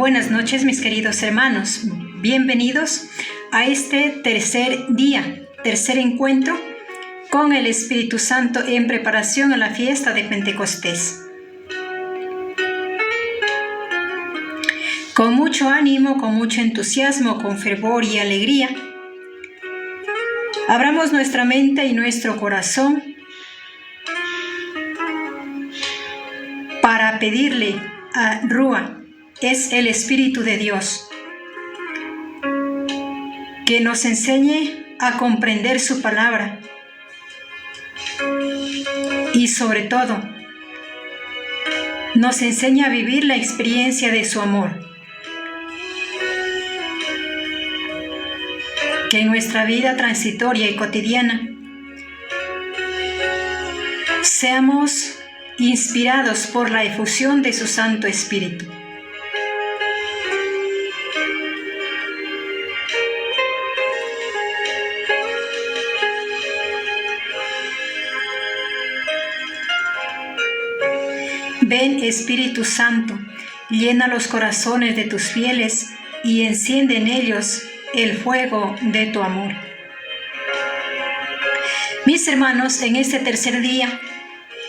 Buenas noches, mis queridos hermanos. Bienvenidos a este tercer día, tercer encuentro con el Espíritu Santo en preparación a la fiesta de Pentecostés. Con mucho ánimo, con mucho entusiasmo, con fervor y alegría, abramos nuestra mente y nuestro corazón para pedirle a Rúa, es el Espíritu de Dios, que nos enseñe a comprender su palabra y sobre todo nos enseña a vivir la experiencia de su amor. Que en nuestra vida transitoria y cotidiana seamos inspirados por la efusión de su Santo Espíritu. Ven, Espíritu Santo, llena los corazones de tus fieles y enciende en ellos el fuego de tu amor. Mis hermanos, en este tercer día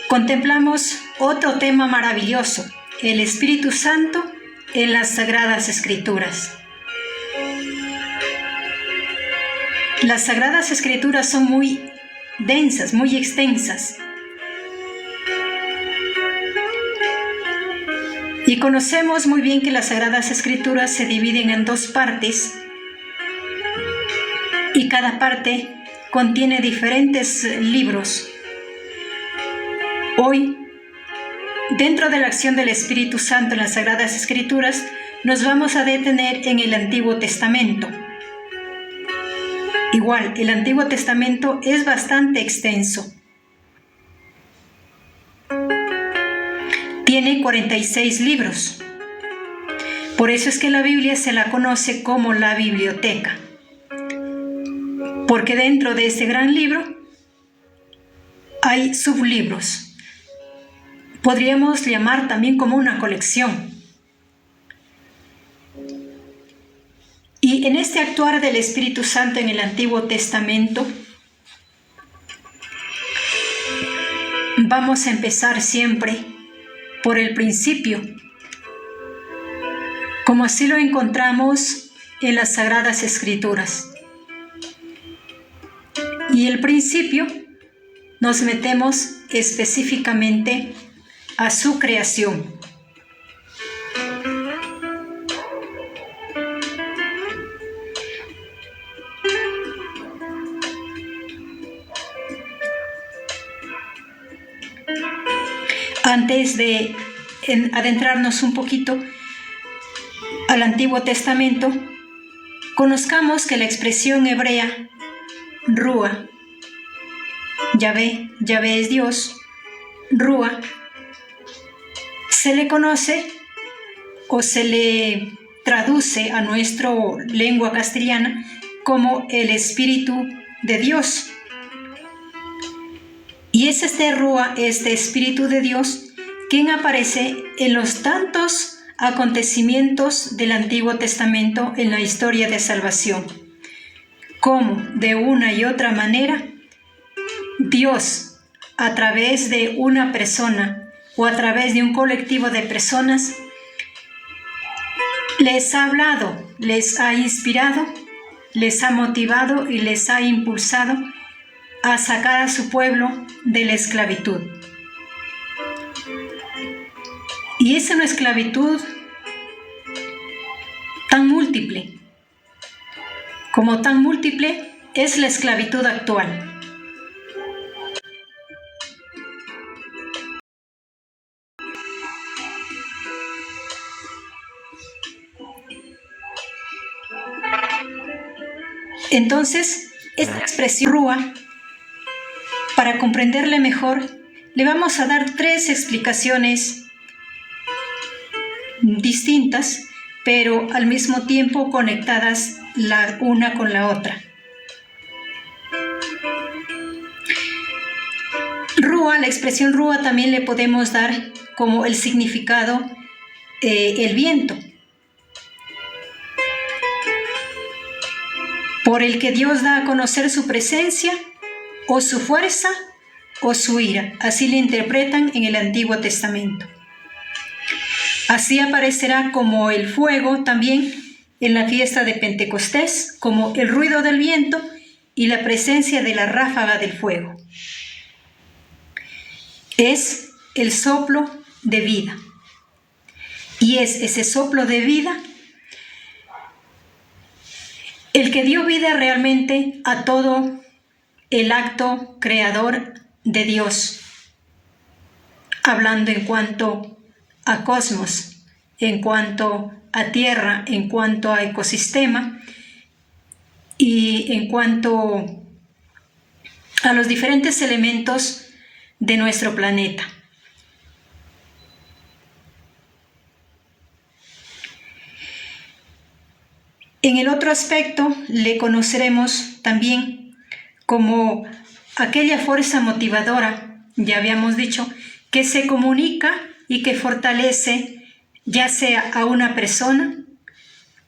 contemplamos otro tema maravilloso, el Espíritu Santo en las Sagradas Escrituras. Las Sagradas Escrituras son muy densas, muy extensas. Y conocemos muy bien que las Sagradas Escrituras se dividen en dos partes y cada parte contiene diferentes libros. Hoy, dentro de la acción del Espíritu Santo en las Sagradas Escrituras, nos vamos a detener en el Antiguo Testamento. Igual, el Antiguo Testamento es bastante extenso. Tiene 46 libros. Por eso es que la Biblia se la conoce como la biblioteca. Porque dentro de este gran libro hay sublibros. Podríamos llamar también como una colección. Y en este actuar del Espíritu Santo en el Antiguo Testamento, vamos a empezar siempre por el principio, como así lo encontramos en las Sagradas Escrituras. Y el principio nos metemos específicamente a su creación. Antes de adentrarnos un poquito al Antiguo Testamento, conozcamos que la expresión hebrea Rúa, Yahvé es Dios, Rúa, se le conoce o se le traduce a nuestra lengua castellana como el Espíritu de Dios. Y es este Rúa, este Espíritu de Dios, quien aparece en los tantos acontecimientos del Antiguo Testamento en la historia de salvación. Como de una y otra manera, Dios, a través de una persona o a través de un colectivo de personas, les ha hablado, les ha inspirado, les ha motivado y les ha impulsado a sacar a su pueblo de la esclavitud. Y es una esclavitud tan múltiple, como tan múltiple es la esclavitud actual. Entonces, esta expresión Rúa, para comprenderle mejor, le vamos a dar tres explicaciones distintas, pero al mismo tiempo conectadas la una con la otra. Rúa, la expresión Rúa también le podemos dar como el significado el viento. por el que Dios da a conocer su presencia, o su fuerza, o su ira. Así le interpretan en el Antiguo Testamento. Así aparecerá como el fuego también en la fiesta de Pentecostés, como el ruido del viento y la presencia de la ráfaga del fuego. Es el soplo de vida. Y es ese soplo de vida el que dio vida realmente a todo el acto creador de Dios, hablando en cuanto a cosmos, en cuanto a tierra, en cuanto a ecosistema y en cuanto a los diferentes elementos de nuestro planeta. En el otro aspecto le conoceremos también como aquella fuerza motivadora, ya habíamos dicho, que se comunica y que fortalece ya sea a una persona.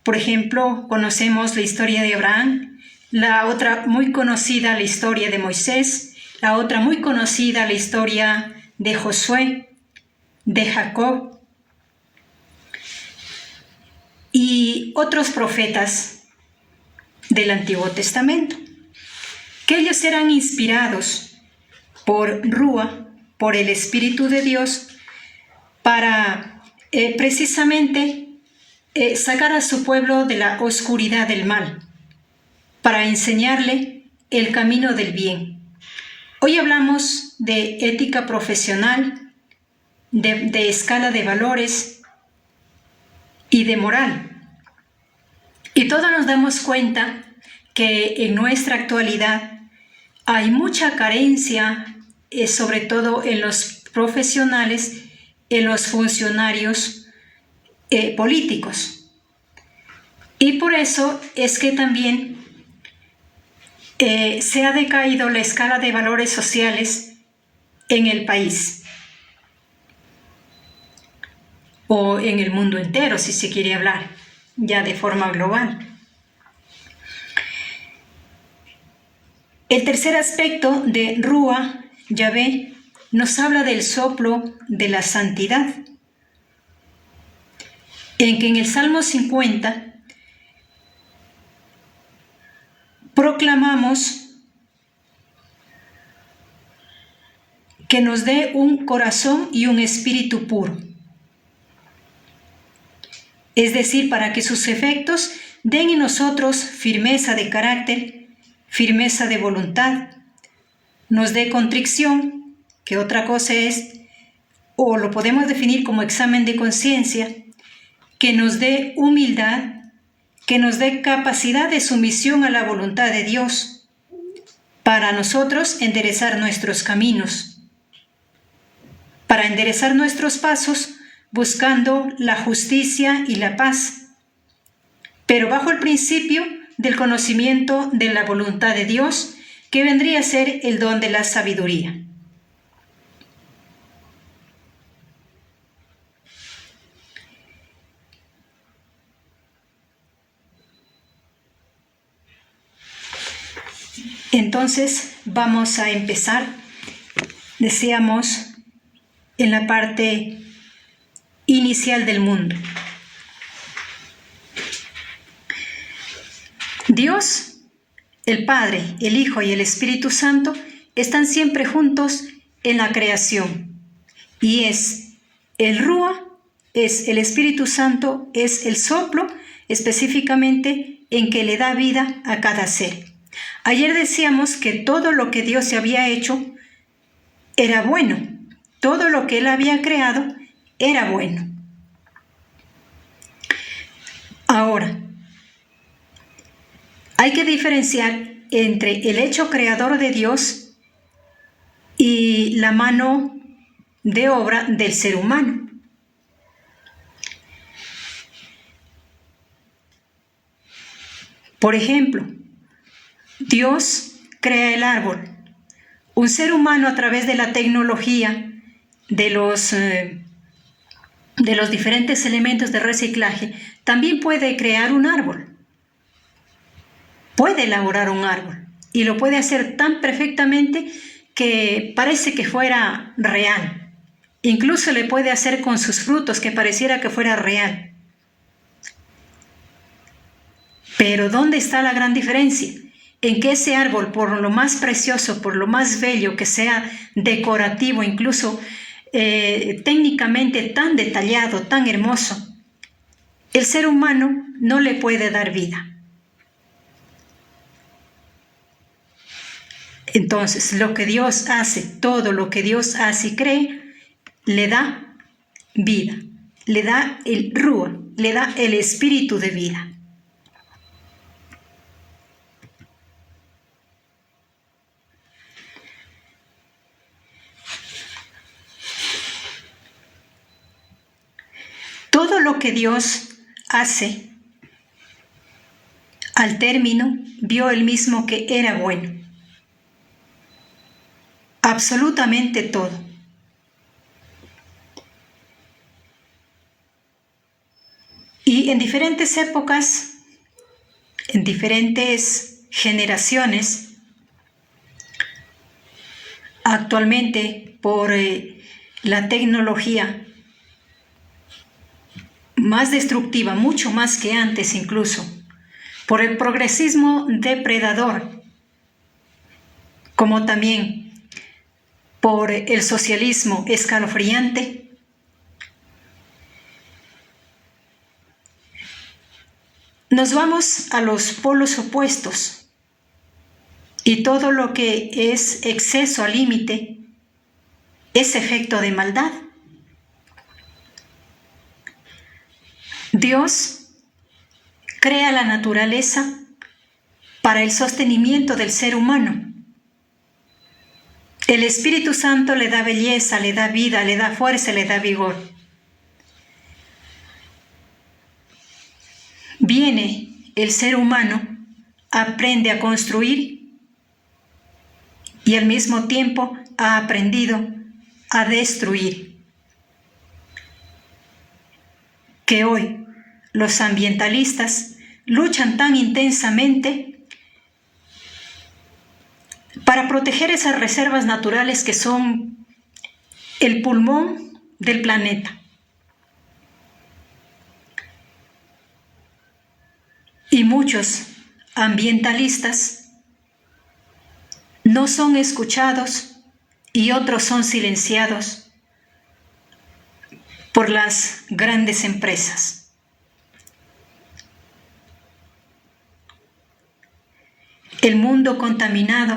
Por ejemplo, conocemos la historia de Abraham, la otra muy conocida, la historia de Moisés, la otra muy conocida, la historia de Josué, de Jacob y otros profetas del Antiguo Testamento, que ellos eran inspirados por Rúa, por el Espíritu de Dios, para precisamente sacar a su pueblo de la oscuridad del mal, para enseñarle el camino del bien. Hoy hablamos de ética profesional, de escala de valores y de moral. Y todos nos damos cuenta que en nuestra actualidad hay mucha carencia, sobre todo en los profesionales, en los funcionarios políticos. Y por eso es que también se ha decaído la escala de valores sociales en el país, o en el mundo entero, si se quiere hablar, ya de forma global. El tercer aspecto de Rúa, Yahvé, nos habla del soplo de la santidad, en que en el Salmo 50 proclamamos que nos dé un corazón y un espíritu puro. Es decir, para que sus efectos den en nosotros firmeza de carácter, firmeza de voluntad, nos dé contrición, que otra cosa es, o lo podemos definir como examen de conciencia, que nos dé humildad, que nos dé capacidad de sumisión a la voluntad de Dios, para nosotros enderezar nuestros caminos, para enderezar nuestros pasos, buscando la justicia y la paz, pero bajo el principio del conocimiento de la voluntad de Dios, que vendría a ser el don de la sabiduría. Entonces vamos a empezar, decíamos, en la parte inicial del mundo. Dios, el Padre, el Hijo y el Espíritu Santo están siempre juntos en la creación. Y es el Rúa, es el Espíritu Santo, es el soplo específicamente en que le da vida a cada ser. Ayer decíamos que todo lo que Dios se había hecho era bueno. Todo lo que Él había creado era bueno. Ahora, hay que diferenciar entre el hecho creador de Dios y la mano de obra del ser humano. Por ejemplo, Dios crea el árbol. Un ser humano, a través de la tecnología, de los diferentes elementos de reciclaje, también puede crear un árbol. puede elaborar un árbol y lo puede hacer tan perfectamente que parece que fuera real. Incluso le puede hacer con sus frutos que pareciera que fuera real. Pero ¿dónde está la gran diferencia? En que ese árbol, por lo más precioso, por lo más bello que sea, decorativo, incluso técnicamente tan detallado, tan hermoso, el ser humano no le puede dar vida. Entonces, lo que Dios hace, todo lo que Dios hace y cree, le da vida, le da el Ruach, le da el espíritu de vida. Todo lo que Dios hace, al término, vio él mismo que era bueno. Absolutamente todo. Y en diferentes épocas, en diferentes generaciones, actualmente por la tecnología más destructiva, mucho más que antes incluso, por el progresismo depredador, como también por el socialismo escalofriante, nos vamos a los polos opuestos y todo lo que es exceso al límite es efecto de maldad. Dios crea la naturaleza para el sostenimiento del ser humano. El Espíritu Santo le da belleza, le da vida, le da fuerza, le da vigor. Viene el ser humano, aprende a construir y al mismo tiempo ha aprendido a destruir. Que hoy los ambientalistas luchan tan intensamente para proteger esas reservas naturales que son el pulmón del planeta. Y muchos ambientalistas no son escuchados y otros son silenciados por las grandes empresas. El mundo contaminado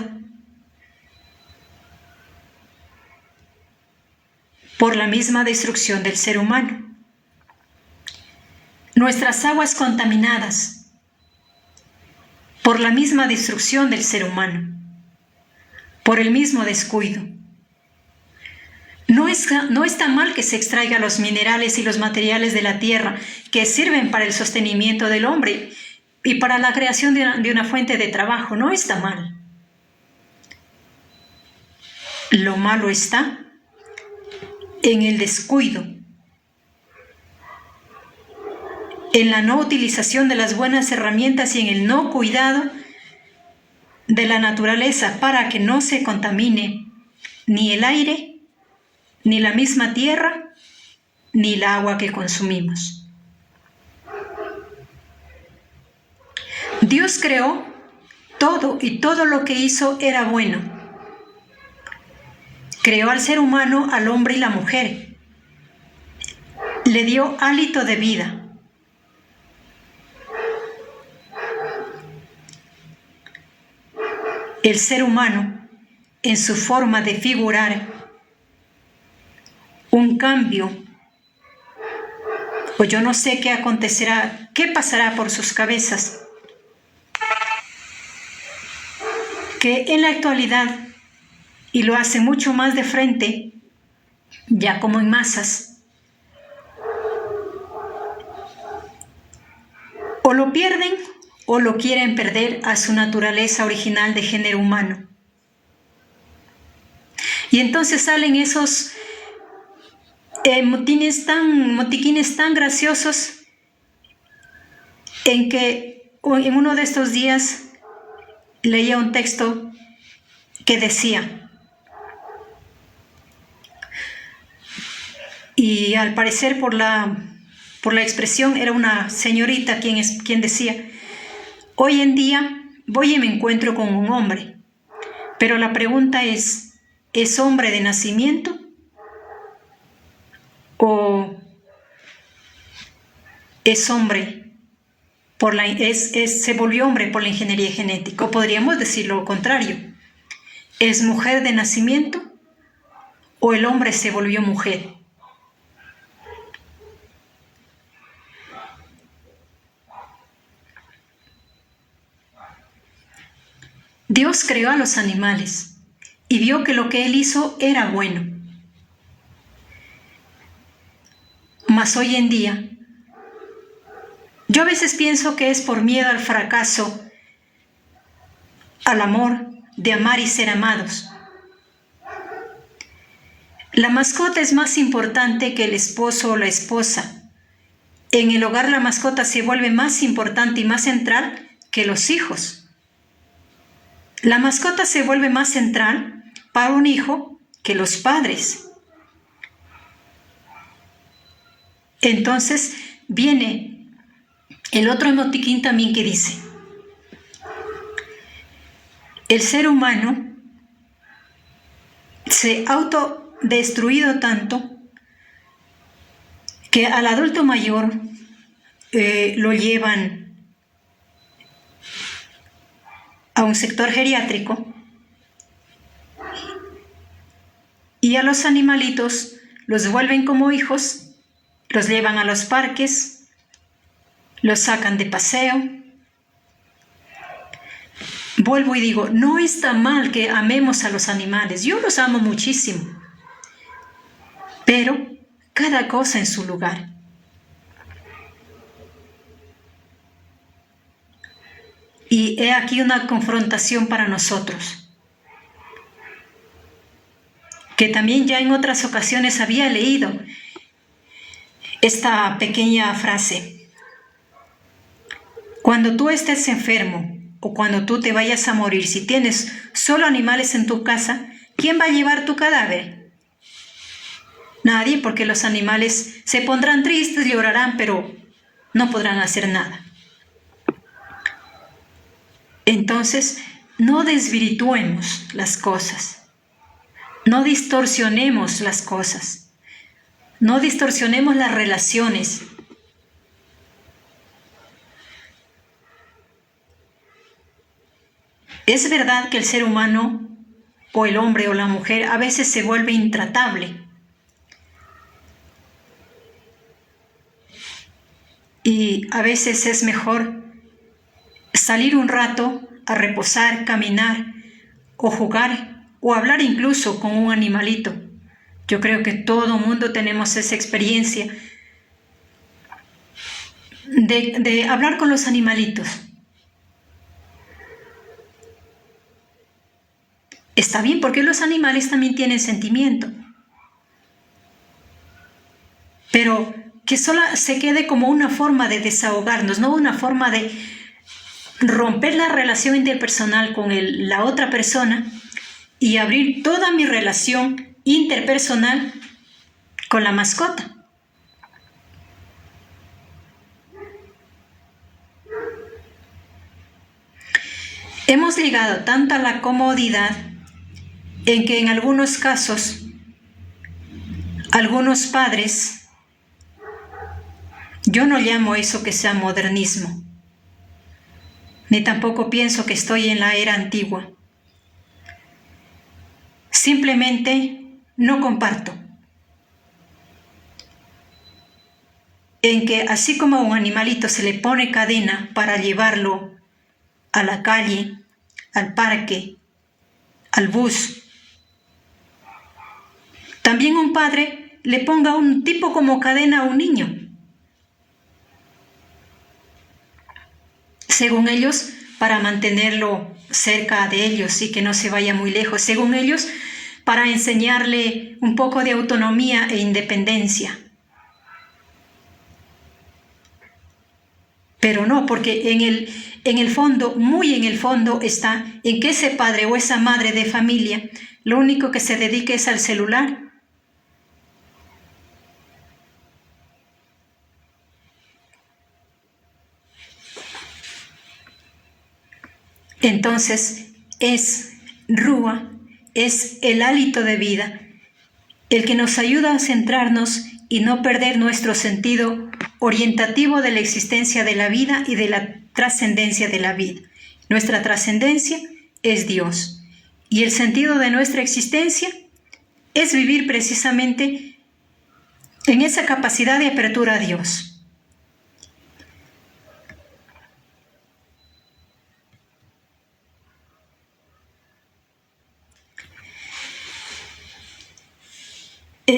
por la misma destrucción del ser humano. Nuestras aguas contaminadas por la misma destrucción del ser humano, por el mismo descuido. No está mal que se extraigan los minerales y los materiales de la tierra que sirven para el sostenimiento del hombre y para la creación de una fuente de trabajo. No está mal. Lo malo está en el descuido, en la no utilización de las buenas herramientas y en el no cuidado de la naturaleza para que no se contamine ni el aire, ni la misma tierra, ni el agua que consumimos. Dios creó todo y todo lo que hizo era bueno. Creó al ser humano, al hombre y la mujer. Le dio hálito de vida. El ser humano, en su forma de figurar un cambio, o yo no sé qué acontecerá, qué pasará por sus cabezas, que en la actualidad, y lo hace mucho más de frente, ya como en masas, o lo pierden o lo quieren perder a su naturaleza original de género humano. Y entonces salen esos motiquines tan graciosos en que en uno de estos días leía un texto que decía, y al parecer por la expresión era una señorita quien decía, hoy en día voy y me encuentro con un hombre, pero la pregunta ¿es hombre de nacimiento o es hombre se volvió hombre por la ingeniería genética? O podríamos decir lo contrario, ¿es mujer de nacimiento o el hombre se volvió mujer? Dios creó a los animales y vio que lo que Él hizo era bueno. Mas hoy en día, yo a veces pienso que es por miedo al fracaso, al amor, de amar y ser amados. La mascota es más importante que el esposo o la esposa. En el hogar la mascota se vuelve más importante y más central que los hijos. La mascota se vuelve más central para un hijo que los padres. Entonces viene el otro emotiquín también que dice, el ser humano se ha autodestruido tanto que al adulto mayor lo llevan a un sector geriátrico y a los animalitos los vuelven como hijos, los llevan a los parques, los sacan de paseo. Vuelvo y digo, no está mal que amemos a los animales, yo los amo muchísimo, pero cada cosa en su lugar. Y he aquí una confrontación para nosotros, que también ya en otras ocasiones había leído esta pequeña frase. Cuando tú estés enfermo o cuando tú te vayas a morir, si tienes solo animales en tu casa, ¿quién va a llevar tu cadáver? Nadie, porque los animales se pondrán tristes, llorarán, pero no podrán hacer nada. Entonces, no desvirtuemos las cosas, no distorsionemos las cosas, no distorsionemos las relaciones. Es verdad que el ser humano, o el hombre o la mujer, a veces se vuelve intratable. Y a veces es mejor salir un rato a reposar, caminar o jugar o hablar incluso con un animalito. Yo creo que todo mundo tenemos esa experiencia de hablar con los animalitos. Está bien, porque los animales también tienen sentimiento. Pero que solo se quede como una forma de desahogarnos, no una forma de romper la relación interpersonal con la otra persona y abrir toda mi relación interpersonal con la mascota. Hemos llegado tanto a la comodidad en que en algunos casos algunos padres, yo no llamo eso que sea modernismo, ni tampoco pienso que estoy en la era antigua. Simplemente no comparto. En que así como a un animalito se le pone cadena para llevarlo a la calle, al parque, al bus, también un padre le ponga un tipo como cadena a un niño. Según ellos, para mantenerlo cerca de ellos y que no se vaya muy lejos. Según ellos, para enseñarle un poco de autonomía e independencia. Pero no, porque en el fondo, muy en el fondo está en que ese padre o esa madre de familia lo único que se dedique es al celular. Entonces es Rúa, es el hálito de vida, el que nos ayuda a centrarnos y no perder nuestro sentido orientativo de la existencia de la vida y de la trascendencia de la vida. Nuestra trascendencia es Dios y el sentido de nuestra existencia es vivir precisamente en esa capacidad de apertura a Dios.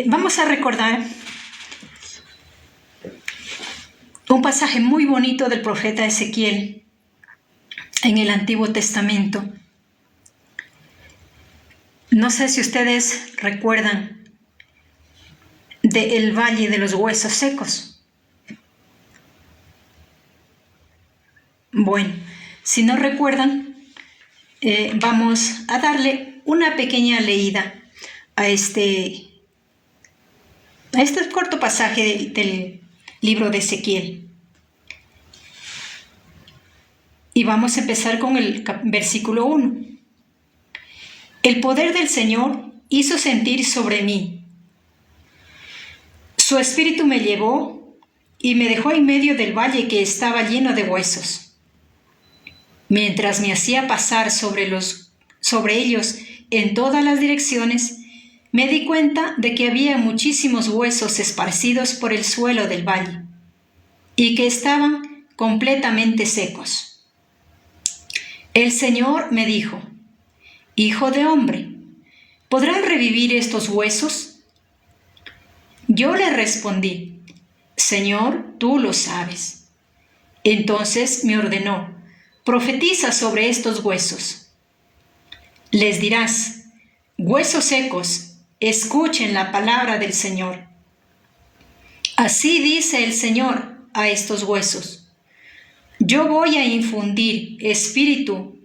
Vamos a recordar un pasaje muy bonito del profeta Ezequiel en el Antiguo Testamento. No sé si ustedes recuerdan del Valle de los Huesos Secos. Bueno, si no recuerdan, vamos a darle una pequeña leída a este corto pasaje del libro de Ezequiel. Y vamos a empezar con el versículo 1. El poder del Señor hizo sentir sobre mí. Su espíritu me llevó y me dejó en medio del valle que estaba lleno de huesos. Mientras me hacía pasar sobre ellos en todas las direcciones, me di cuenta de que había muchísimos huesos esparcidos por el suelo del valle y que estaban completamente secos. El Señor me dijo: Hijo de hombre, ¿podrán revivir estos huesos? Yo le respondí: Señor, tú lo sabes. Entonces me ordenó: profetiza sobre estos huesos. Les dirás: huesos secos, escuchen la palabra del Señor. Así dice el Señor a estos huesos: yo voy a infundir espíritu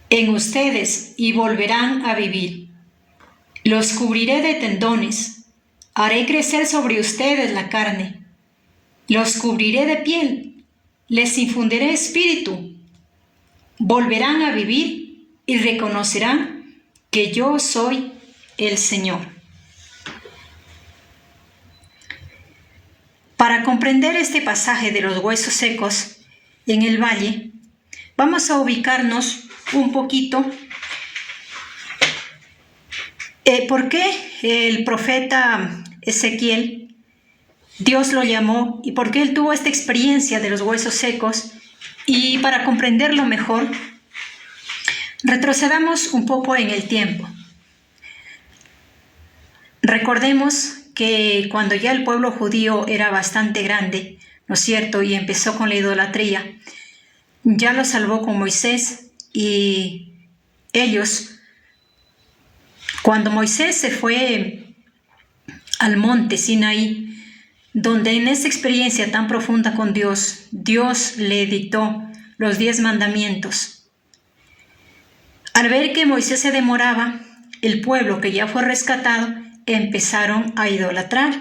en ustedes y volverán a vivir. Los cubriré de tendones, haré crecer sobre ustedes la carne, los cubriré de piel, les infundiré espíritu, volverán a vivir y reconocerán que yo soy el Señor. Para comprender este pasaje de los huesos secos en el valle, vamos a ubicarnos un poquito por qué el profeta Ezequiel, Dios lo llamó, y por qué él tuvo esta experiencia de los huesos secos. Y para comprenderlo mejor, retrocedamos un poco en el tiempo. Recordemos que cuando ya el pueblo judío era bastante grande, ¿no es cierto?, y empezó con la idolatría, ya lo salvó con Moisés. Y ellos, cuando Moisés se fue al monte Sinaí, donde en esa experiencia tan profunda con Dios, Dios le dictó los 10 mandamientos. Al ver que Moisés se demoraba, el pueblo que ya fue rescatado empezaron a idolatrar.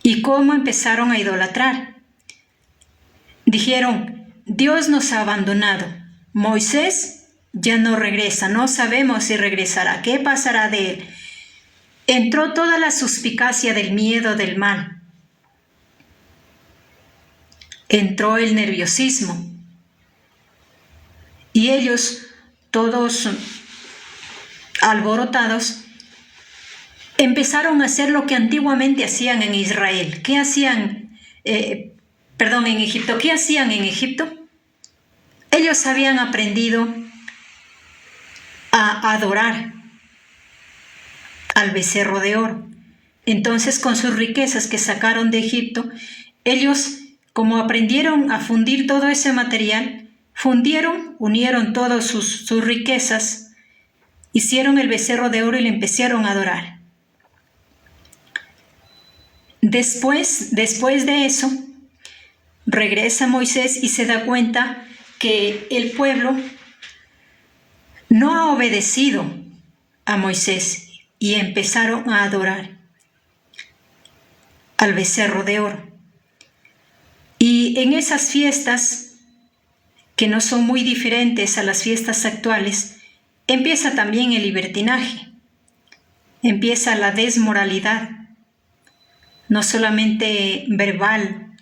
¿Y cómo empezaron a idolatrar? Dijeron: Dios nos ha abandonado. Moisés ya no regresa, no sabemos si regresará, ¿qué pasará de él? Entró toda la suspicacia del miedo del mal. Entró el nerviosismo. Y ellos, todos alborotados, empezaron a hacer lo que antiguamente hacían en Israel. ¿Qué hacían? En Egipto. ¿Qué hacían en Egipto? Ellos habían aprendido a adorar al becerro de oro. Entonces, con sus riquezas que sacaron de Egipto, ellos, como aprendieron a fundir todo ese material, unieron todas sus riquezas, hicieron el becerro de oro y le empezaron a adorar. Después de eso, regresa Moisés y se da cuenta que el pueblo no ha obedecido a Moisés y empezaron a adorar al becerro de oro. Y en esas fiestas, que no son muy diferentes a las fiestas actuales, empieza también el libertinaje, empieza la desmoralidad, no solamente verbal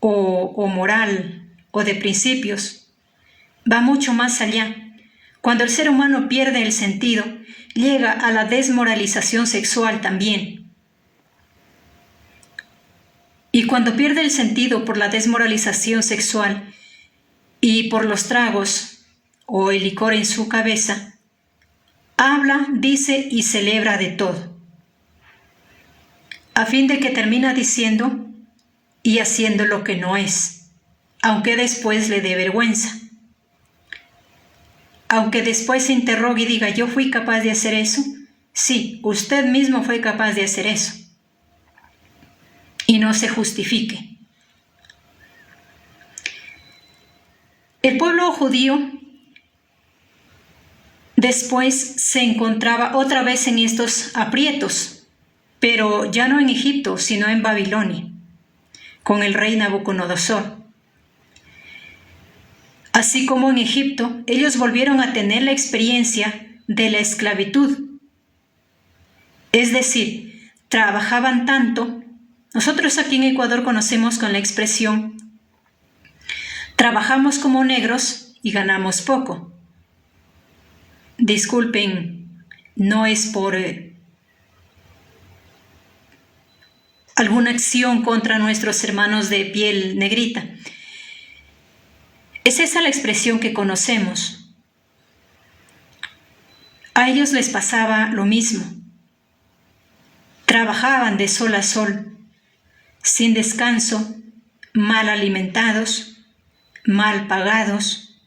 o moral o de principios, va mucho más allá. Cuando el ser humano pierde el sentido, llega a la desmoralización sexual también. Y cuando pierde el sentido por la desmoralización sexual y por los tragos o el licor en su cabeza, habla, dice y celebra de todo, a fin de que termina diciendo y haciendo lo que no es, aunque después le dé vergüenza. Aunque después se interrogue y diga, ¿yo fui capaz de hacer eso? Sí, usted mismo fue capaz de hacer eso. Y no se justifique. El pueblo judío después se encontraba otra vez en estos aprietos, pero ya no en Egipto, sino en Babilonia, con el rey Nabucodonosor. Así como en Egipto, ellos volvieron a tener la experiencia de la esclavitud. Es decir, trabajaban tanto. Nosotros aquí en Ecuador conocemos con la expresión, trabajamos como negros y ganamos poco. Disculpen, no es por alguna acción contra nuestros hermanos de piel negrita. Es esa la expresión que conocemos. A ellos les pasaba lo mismo. Trabajaban de sol a sol, sin descanso, mal alimentados, mal pagados.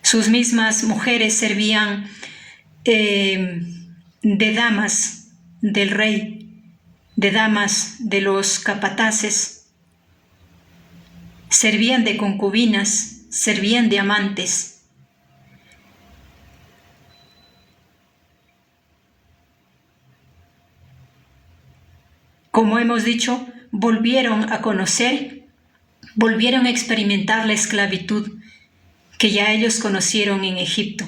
Sus mismas mujeres servían de damas del rey, de damas de los capataces. Servían de concubinas, servían de amantes. Como hemos dicho, volvieron a conocer, volvieron a experimentar la esclavitud que ya ellos conocieron en Egipto.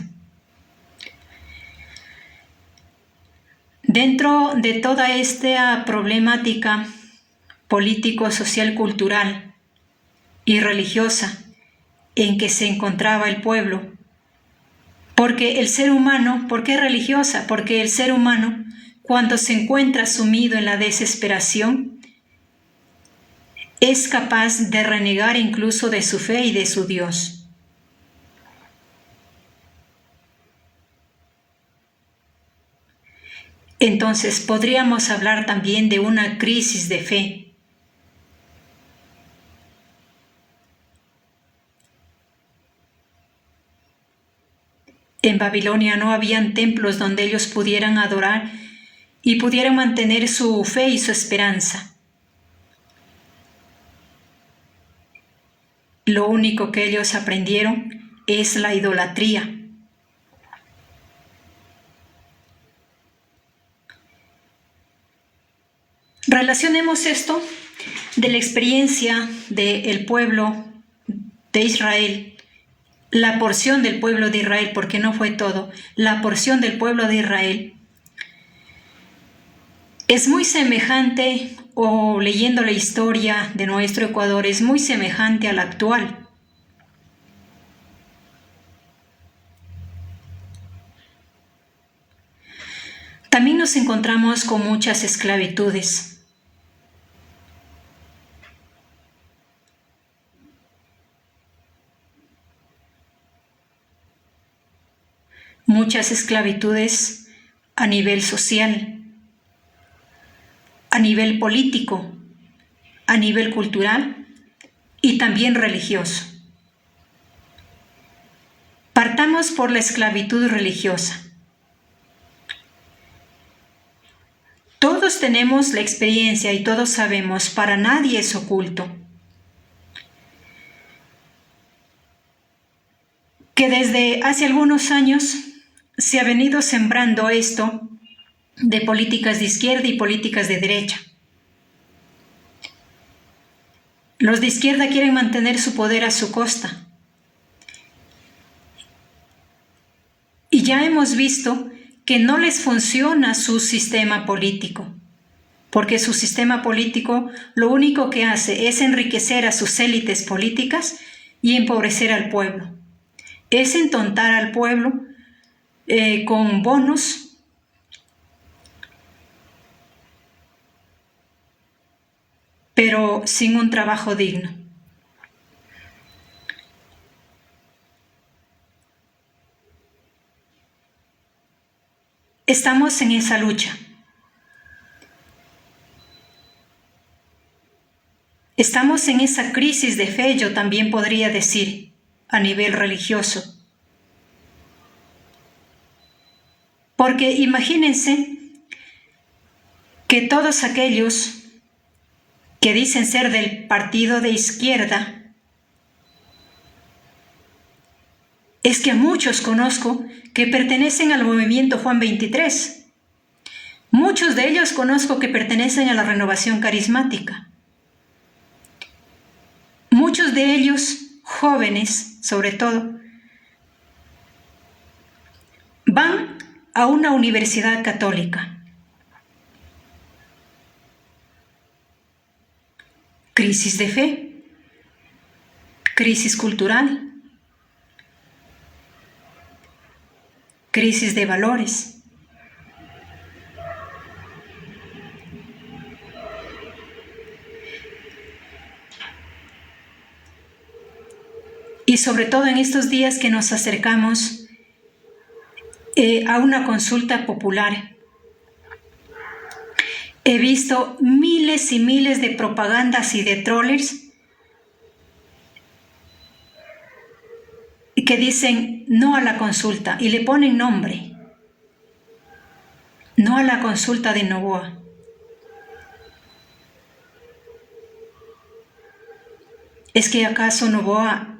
Dentro de toda esta problemática político, social, cultural y religiosa en que se encontraba el pueblo, porque el ser humano, ¿por qué religiosa? Porque el ser humano, cuando se encuentra sumido en la desesperación, es capaz de renegar incluso de su fe y de su Dios. Entonces podríamos hablar también de una crisis de fe. En Babilonia no habían templos donde ellos pudieran adorar y pudieran mantener su fe y su esperanza. Lo único que ellos aprendieron es la idolatría. Relacionemos esto de la experiencia del pueblo de Israel, la porción del pueblo de Israel, porque no fue todo, la porción del pueblo de Israel es muy semejante, o leyendo la historia de nuestro Ecuador, es muy semejante a la actual. También nos encontramos con muchas esclavitudes. Muchas esclavitudes a nivel social, a nivel político, a nivel cultural y también religioso. Partamos por la esclavitud religiosa. Todos tenemos la experiencia y todos sabemos, para nadie es oculto, que desde hace algunos años se ha venido sembrando esto de políticas de izquierda y políticas de derecha. Los de izquierda quieren mantener su poder a su costa. Y ya hemos visto que no les funciona su sistema político, porque su sistema político lo único que hace es enriquecer a sus élites políticas y empobrecer al pueblo. Es entontar al pueblo con bonos, pero sin un trabajo digno. Estamos en esa lucha. Estamos en esa crisis de fe, yo también podría decir, a nivel religioso. Porque imagínense que todos aquellos que dicen ser del partido de izquierda, es que a muchos conozco que pertenecen al movimiento Juan 23. Muchos de ellos conozco que pertenecen a la renovación carismática. Muchos de ellos, jóvenes sobre todo, van a una universidad católica. Crisis de fe, crisis cultural, crisis de valores. Y sobre todo en estos días que nos acercamos a una consulta popular, he visto miles y miles de propagandas y de trollers que dicen no a la consulta y le ponen nombre. No a la consulta de Noboa. ¿Es que acaso Noboa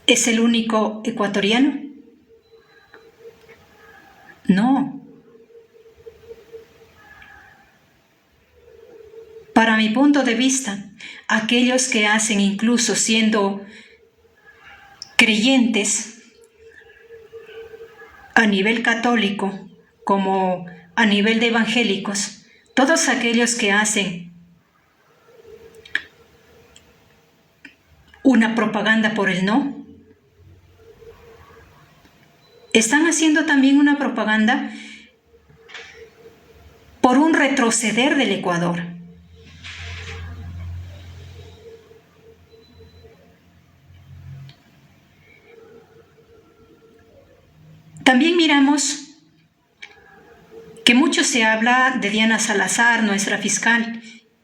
es el único ecuatoriano? No. Para mi punto de vista, aquellos que hacen, incluso siendo creyentes a nivel católico como a nivel de evangélicos, todos aquellos que hacen una propaganda por el no, están haciendo también una propaganda por un retroceder del Ecuador. También miramos que mucho se habla de Diana Salazar, nuestra fiscal,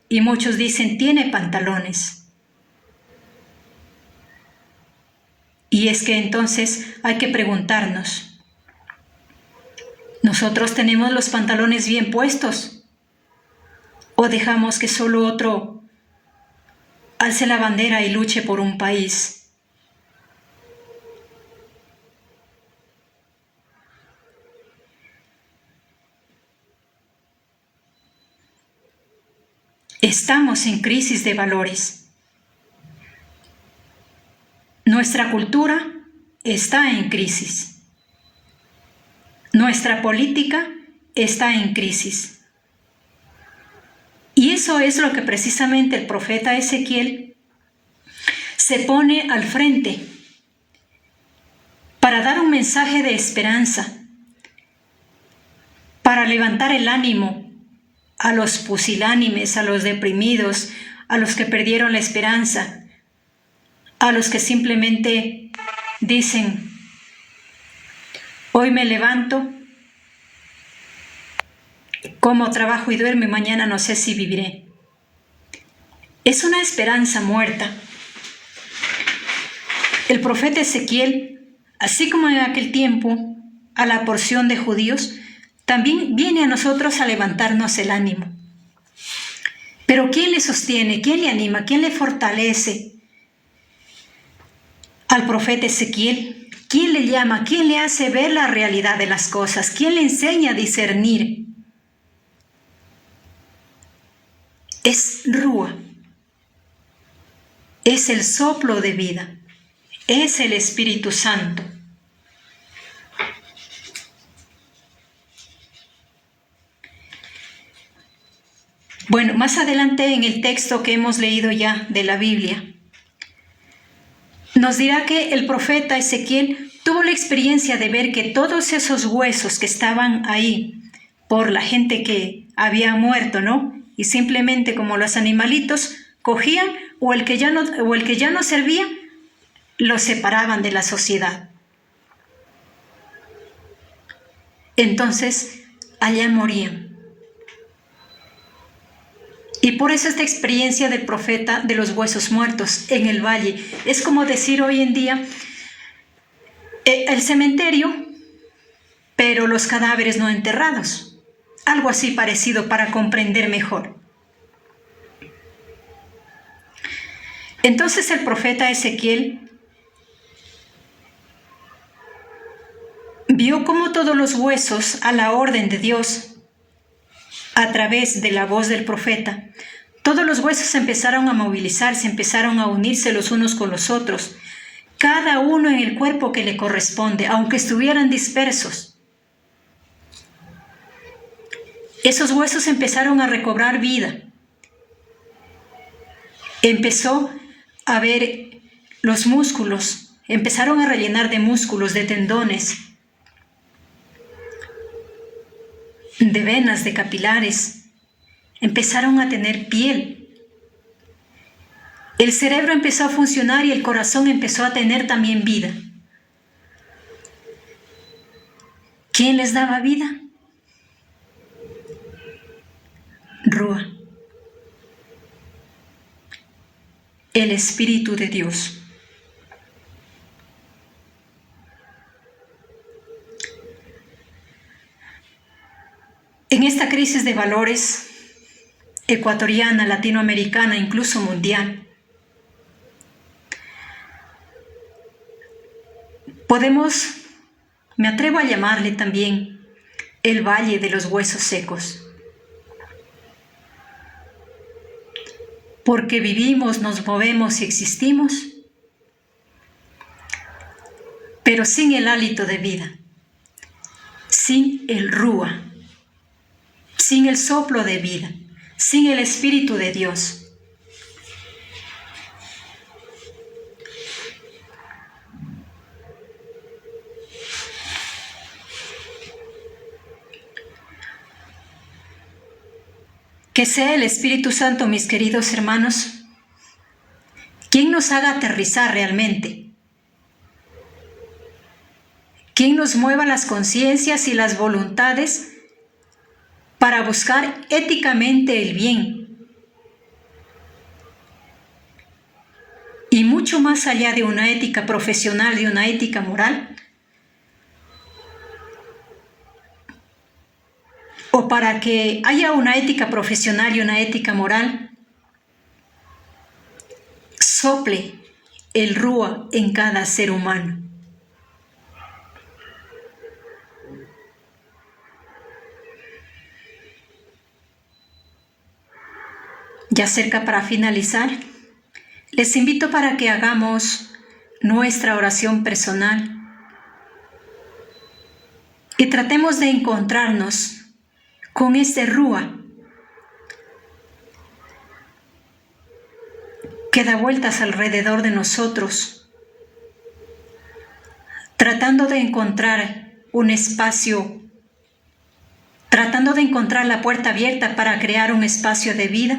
y muchos dicen tiene pantalones. Y es que entonces hay que preguntarnos, ¿nosotros tenemos los pantalones bien puestos? ¿O dejamos que solo otro alce la bandera y luche por un país? Estamos en crisis de valores. Nuestra cultura está en crisis. Nuestra política está en crisis. Y eso es lo que precisamente el profeta Ezequiel se pone al frente para dar un mensaje de esperanza, para levantar el ánimo a los pusilánimes, a los deprimidos, a los que perdieron la esperanza, a los que simplemente dicen, hoy me levanto, como, trabajo y duermo y mañana no sé si viviré. Es una esperanza muerta. El profeta Ezequiel, así como en aquel tiempo, a la porción de judíos, también viene a nosotros a levantarnos el ánimo. Pero ¿quién le sostiene? ¿Quién le anima? ¿Quién le fortalece? al profeta Ezequiel? ¿Quién le llama? ¿Quién le hace ver la realidad de las cosas? ¿Quién le enseña a discernir? Es Rúa. Es el soplo de vida. Es el Espíritu Santo. Bueno, más adelante en el texto que hemos leído ya de la Biblia, nos dirá que el profeta Ezequiel tuvo la experiencia de ver que todos esos huesos que estaban ahí por la gente que había muerto, ¿no? Y simplemente como los animalitos cogían o el que ya no servía, lo separaban de la sociedad. Entonces, allá morían. Y por eso esta experiencia del profeta de los huesos muertos en el valle es como decir hoy en día el cementerio, pero los cadáveres no enterrados. Algo así parecido para comprender mejor. Entonces el profeta Ezequiel vio cómo todos los huesos, a la orden de Dios, a través de la voz del profeta, todos los huesos empezaron a movilizarse, empezaron a unirse los unos con los otros, cada uno en el cuerpo que le corresponde, aunque estuvieran dispersos. Esos huesos empezaron a recobrar vida. Empezó a ver los músculos, empezaron a rellenar de músculos, de tendones, de venas, de capilares, empezaron a tener piel. El cerebro empezó a funcionar y el corazón empezó a tener también vida. ¿Quién les daba vida? Rúa, el Espíritu de Dios. En esta crisis de valores ecuatoriana, latinoamericana, incluso mundial, me atrevo a llamarle también el Valle de los Huesos Secos. Porque vivimos, nos movemos y existimos, pero sin el hálito de vida, sin el Rúa, sin el soplo de vida, sin el Espíritu de Dios. Que sea el Espíritu Santo, mis queridos hermanos, quien nos haga aterrizar realmente, quien nos mueva las conciencias y las voluntades para buscar éticamente el bien. Y mucho más allá de una ética profesional, de una ética moral, o para que haya una ética profesional y una ética moral, sople el Rúa en cada ser humano. Ya cerca para finalizar, les invito para que hagamos nuestra oración personal y tratemos de encontrarnos con este Rúa que da vueltas alrededor de nosotros, tratando de encontrar un espacio, tratando de encontrar la puerta abierta para crear un espacio de vida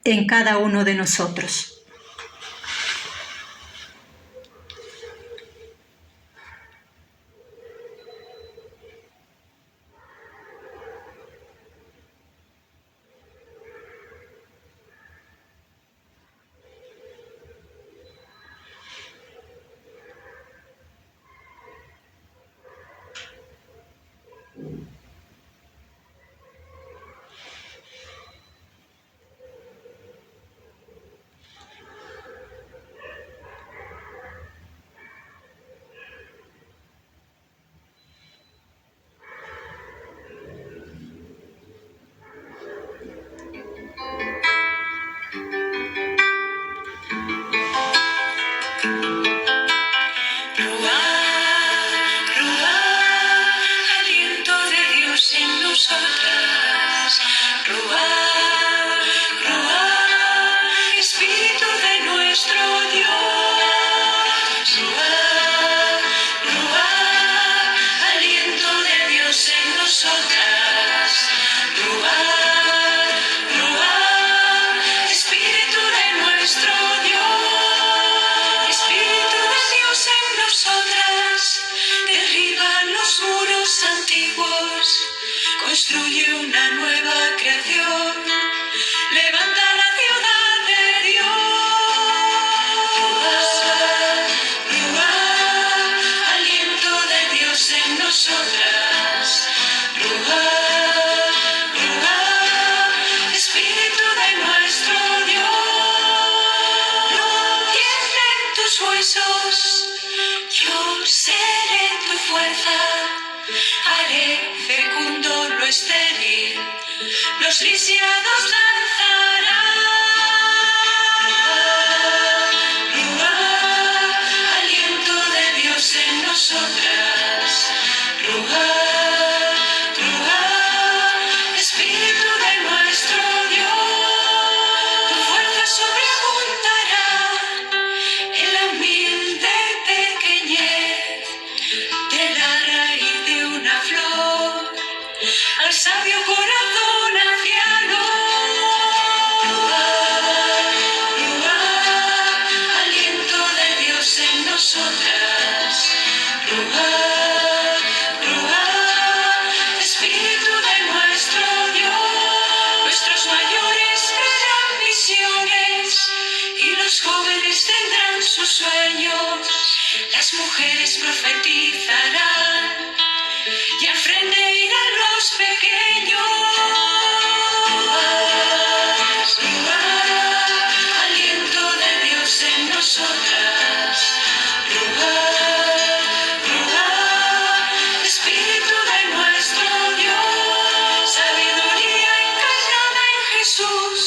en cada uno de nosotros. construye una nueva creación, levanta la ciudad de Dios. Ruach, aliento de Dios en nosotras. Ruach, Ruach, Espíritu de nuestro Dios. No tiemblen tus huesos, yo seré tu fuerza. Haré fecundo lo estéril, los lisiados lanzarán. Ruach, aliento de Dios en nosotras. Ruach, Ruach, Espíritu de nuestro Dios. Tu fuerza sobreabundará en la humilde pequeñez de la raíz de una flor, al sabio corazón anciano. Ruach, aliento de Dios en nosotras. Ruach, Ruach, Espíritu de nuestro Dios. Nuestros mayores crearán visiones y los jóvenes tendrán sus sueños. Las mujeres profetizarán y al frente irán los pequeños. Ruach, aliento de Dios en nosotras. Ruach, Ruach, Espíritu de nuestro Dios. Sabiduría encarnada en Jesús,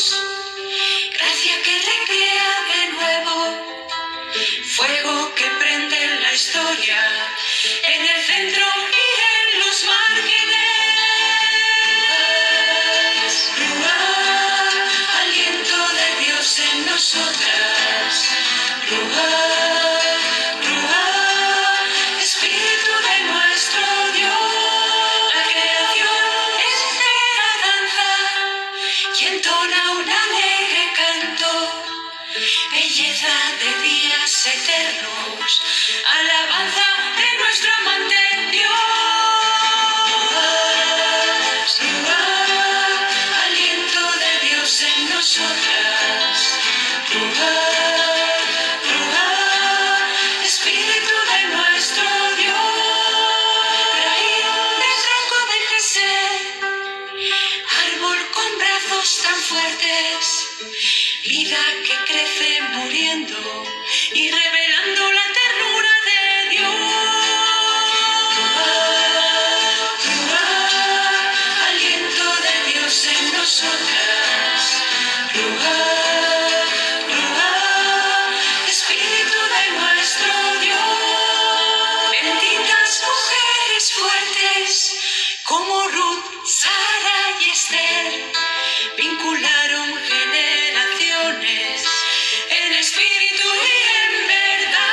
gracia que recrea de nuevo, fuego que prende la historia, en el centro y en los márgenes. Ruach, aliento de Dios en nosotras. Ruach, Ruach, Espíritu de nuestro Dios. La creación entera danza y entona un alegre canto, belleza de días eternos, alabanza de nuestro amante Dios. Ruach, aliento de Dios en nosotras. Ruach, Ruach, Espíritu de nuestro Dios. Raíz del tronco de Jesé, árbol con brazos tan fuertes, vida que crece muriendo y revelando la ternura de Dios. Ruach, aliento de Dios en nosotras. Ruach, Ruach, Espíritu de nuestro Dios. Benditas mujeres fuertes como Ruth, Sara y Esther, vincularon generaciones en espíritu y en verdad.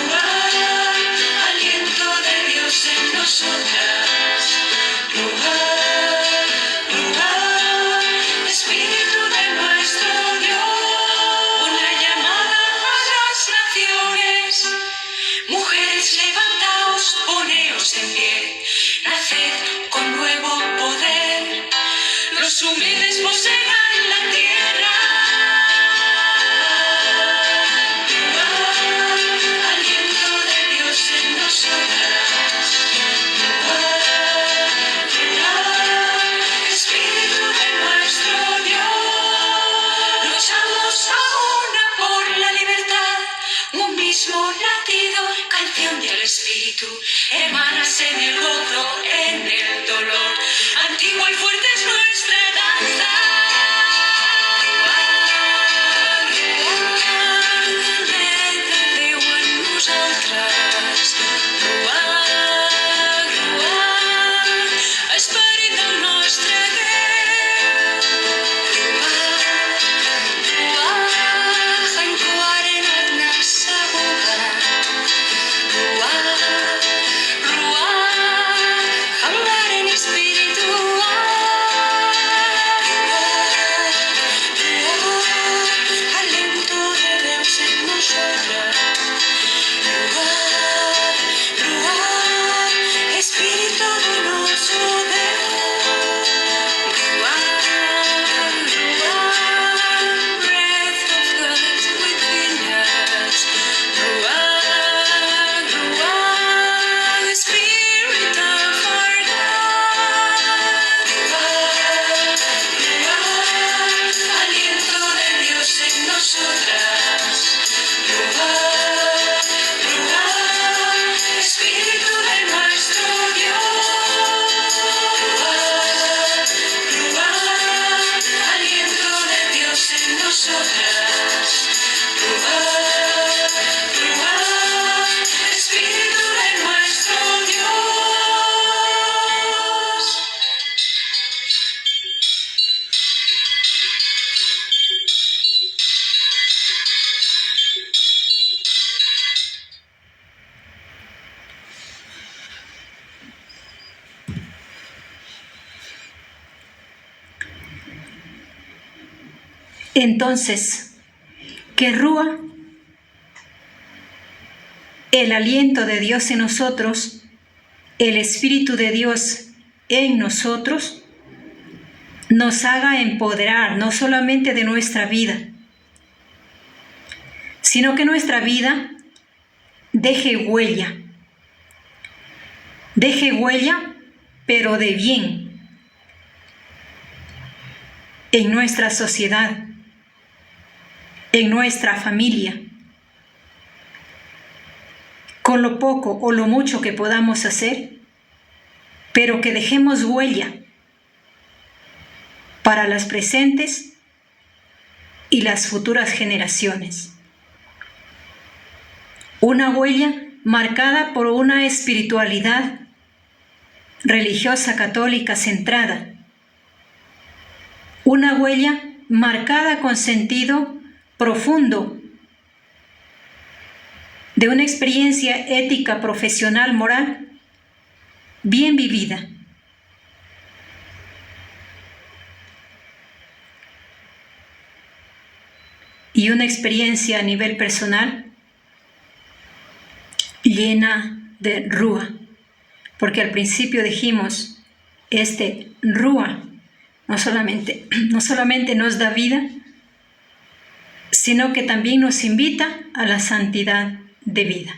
Ruach, aliento de Dios en nosotras. Ruach, Ruach, Espíritu de nuestro Dios. Una llamada a las naciones. Mujeres, levantaos, poneos en pie, naced con nuevo poder. Los humildes poseerán la tierra. Ruach, aliento de Dios en nosotras. Ruach, Ruach, Espíritu de nuestro Dios. Luchamos ahora por la libertad, un mismo latido, canción del Espíritu, emanas en el gozo, en el dolor, antigua y fuerte es nuestra danza. Déu en nosaltres. Ruach, Ruach, Esperit del nostre Déu. Ruach, Ruach, enquanto nas sabuda. Ruach, Ruach, hangar en espíritu. Entonces, que Rúa, el aliento de Dios en nosotros, el Espíritu de Dios en nosotros, nos haga empoderar no solamente de nuestra vida, sino que nuestra vida deje huella, pero de bien, en nuestra sociedad, en nuestra familia, con lo poco o lo mucho que podamos hacer, pero que dejemos huella para las presentes y las futuras generaciones. Una huella marcada por una espiritualidad religiosa católica centrada. Una huella marcada con sentido profundo de una experiencia ética, profesional, moral, bien vivida. Y una experiencia a nivel personal llena de Rúa, porque al principio dijimos, Rúa no solamente nos da vida, sino que también nos invita a la santidad de vida.